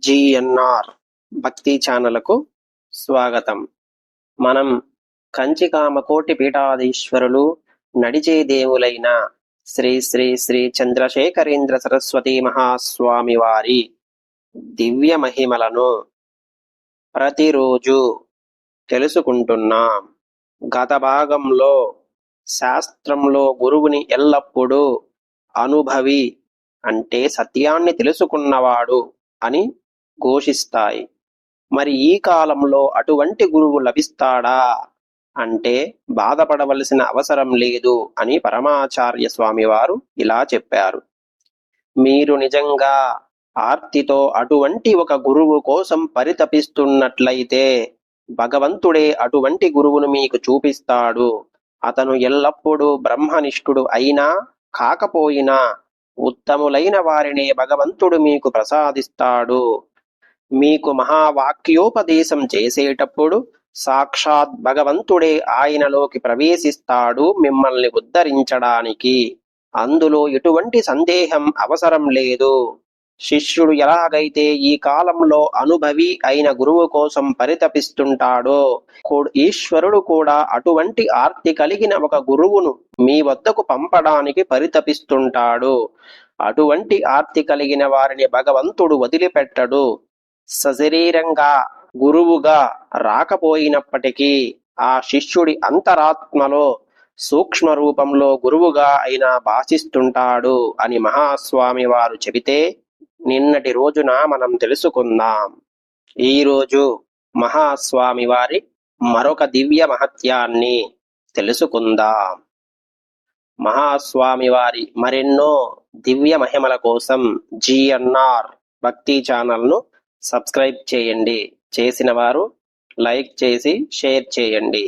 GNR భక్తి ఛానల్కు స్వాగతం. మనం కంచి కామకోటి పీఠాధీశ్వరులు నడిచే దేవులైన శ్రీ శ్రీ శ్రీ చంద్రశేఖరేంద్ర సరస్వతి మహాస్వామి వారి దివ్య మహిమలను ప్రతిరోజు తెలుసుకుంటున్నాం. గత భాగంలో శాస్త్రంలో గురువుని ఎల్లప్పుడూ అనుభవి అంటే సత్యాన్ని తెలుసుకున్నవాడు అని ఘోషిస్తాయి. మరి ఈ కాలంలో అటువంటి గురువు లభిస్తాడా అంటే బాధపడవలసిన అవసరం లేదు అని పరమాచార్య స్వామి వారు ఇలా చెప్పారు. మీరు నిజంగా ఆర్తితో అటువంటి ఒక గురువు కోసం పరితపిస్తున్నట్లయితే భగవంతుడే అటువంటి గురువును మీకు చూపిస్తాడు. అతను ఎల్లప్పుడూ బ్రహ్మనిష్ఠుడు అయినా కాకపోయినా ఉత్తములైన వారినే భగవంతుడు మీకు ప్రసాదిస్తాడు. మీకు మహావాక్యోపదేశం చేసేటప్పుడు సాక్షాత్ భగవంతుడే ఆయనలోకి ప్రవేశిస్తాడు మిమ్మల్ని ఉద్ధరించడానికి. అందులో ఎటువంటి సందేహం అవసరం లేదు. శిష్యుడు ఎలాగైతే ఈ కాలంలో అనుభవి అయిన గురువు కోసం పరితపిస్తుంటాడో ఈశ్వరుడు కూడా అటువంటి ఆర్తి కలిగిన ఒక గురువును మీ వద్దకు పంపడానికి పరితపిస్తుంటాడు. అటువంటి ఆర్తి కలిగిన వారిని భగవంతుడు వదిలిపెట్టడు. సశరీరంగా గురువుగా రాకపోయినప్పటికీ ఆ శిష్యుడి అంతరాత్మలో సూక్ష్మ రూపంలో గురువుగా అయినా భాషిస్తుంటాడు అని మహాస్వామి వారు చెబితే నిన్నటి రోజున మనం తెలుసుకుందాం. ఈరోజు మహాస్వామి వారి మరొక దివ్య మహత్యాన్ని తెలుసుకుందాం. మహాస్వామి వారి మరెన్నో దివ్య మహిమల కోసం జిఎన్ఆర్ భక్తి ఛానల్ను సబ్స్క్రైబ్ చేయండి. చేసిన వారు లైక్ చేసి షేర్ చేయండి.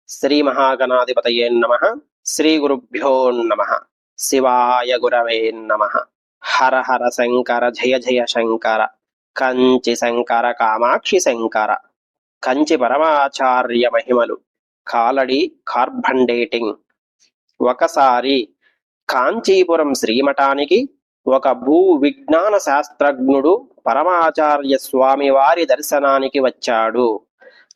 శ్రీ మహాగణాధిపతయే నమః. శ్రీ గురుభ్యో నమః. శివాయ గురవే నమః. హర హర శంకర జయ జయ శంకర. కంచి శంకర కామాక్షి శంకర. కంచి పరమాచార్య మహిమలు. కాలడి కార్బండేటింగ్. ఒకసారి కాంచీపురం శ్రీమఠానికి ఒక భూ విజ్ఞాన శాస్త్రజ్ఞుడు పరమాచార్య స్వామి వారి దర్శనానికి వచ్చాడు.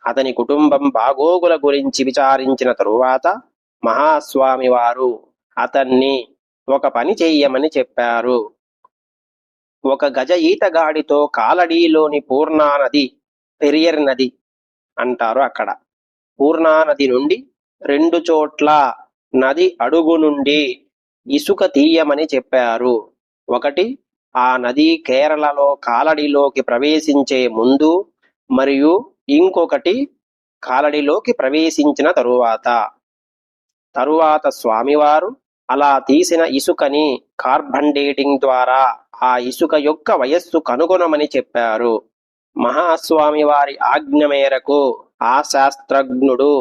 అతని కుటుంబం బాగోగుల గురించి విచారించిన తరువాత మహాస్వామి వారు అతన్ని ఒక పని చెయ్యమని చెప్పారు. ఒక గజ ఈతగాడితో కాలడీలోని పూర్ణానది, పెరియర్ నది అంటారు అక్కడ, పూర్ణానది నుండి 2 చోట్ల నది అడుగు నుండి ఇసుక తీయమని చెప్పారు. ఒకటి ఆ నది కేరళలో కాలడిలోకి ప్రవేశించే ముందు, మరియు ఇంకొకటి కాలడిలోకి ప్రవేశించిన తరువాత స్వామివారు అలా తీసిన ఇసుకని కార్బన్ డేటింగ్ ద్వారా ఆ ఇసుక యొక్క వయస్సు కనుగొనమని చెప్పారు. మహాస్వామి వారి ఆజ్ఞ మేరకు ఆ శాస్త్రజ్ఞుడు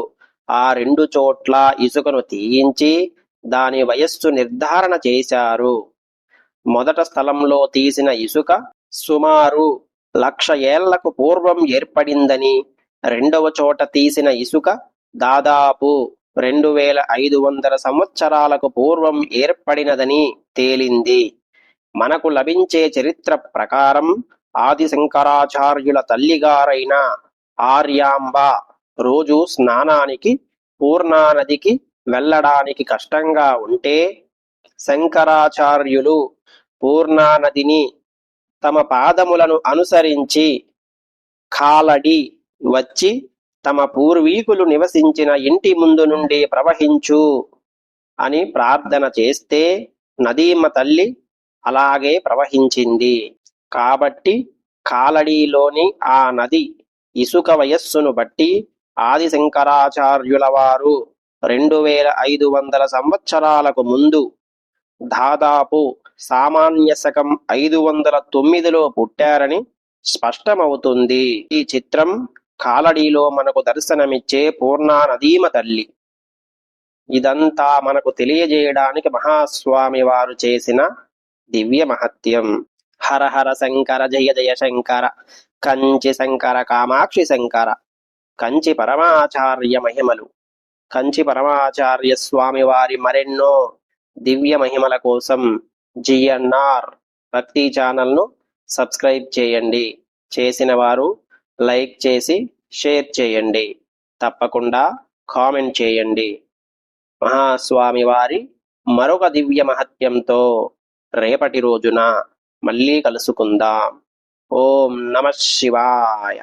ఆ 2 చోట్ల ఇసుకను తీయించి దాని వయస్సు నిర్ధారణ చేశారు. మొదట స్థలంలో తీసిన ఇసుక సుమారు 1,00,000 ఏళ్లకు పూర్వం ఏర్పడిందని, రెండవ చోట తీసిన ఇసుక దాదాపు 2,500 సంవత్సరాలకు పూర్వం ఏర్పడినదని తేలింది. మనకు లభించే చరిత్ర ప్రకారం ఆది శంకరాచార్యుల తల్లిగారైన ఆర్యాంబ రోజు స్నానానికి పూర్ణానదికి వెళ్ళడానికి కష్టంగా ఉంటే శంకరాచార్యులు పూర్ణానదిని తమ పాదములను అనుసరించి కాలడి వచ్చి తమ పూర్వీకులు నివసించిన ఇంటి ముందు నుండి ప్రవహించు అని ప్రార్థన చేస్తే నదీమ తల్లి అలాగే ప్రవహించింది. కాబట్టి కాలడిలోని ఆ నది ఇసుక వయస్సును బట్టి ఆది శంకరాచార్యుల వారు 2,500 సంవత్సరాలకు ముందు దాదాపు సామాన్య శకం 509లో పుట్టారని స్పష్టమవుతుంది. ఈ చిత్రం కాలడిలో మనకు దర్శనమిచ్చే పూర్ణా నదీమ తల్లి. ఇదంతా మనకు తెలియజేయడానికి మహాస్వామి వారు చేసిన దివ్య మహత్యం. హర హర శంకర జయ జయ శంకర. కంచి శంకర కామాక్షి శంకర. కంచి పరమాచార్య మహిమలు. కంచి పరమాచార్య స్వామి వారి మరెన్నో దివ్య మహిమల కోసం జిఎన్ఆర్ భక్తి ఛానల్ను సబ్స్క్రైబ్ చేయండి. చేసిన వారు లైక్ చేసి షేర్ చేయండి. తప్పకుండా కామెంట్ చేయండి. మహాస్వామి వారి మరొక దివ్య మహత్యంతో రేపటి రోజున మళ్ళీ కలుసుకుందాం. ఓం నమః శివాయ.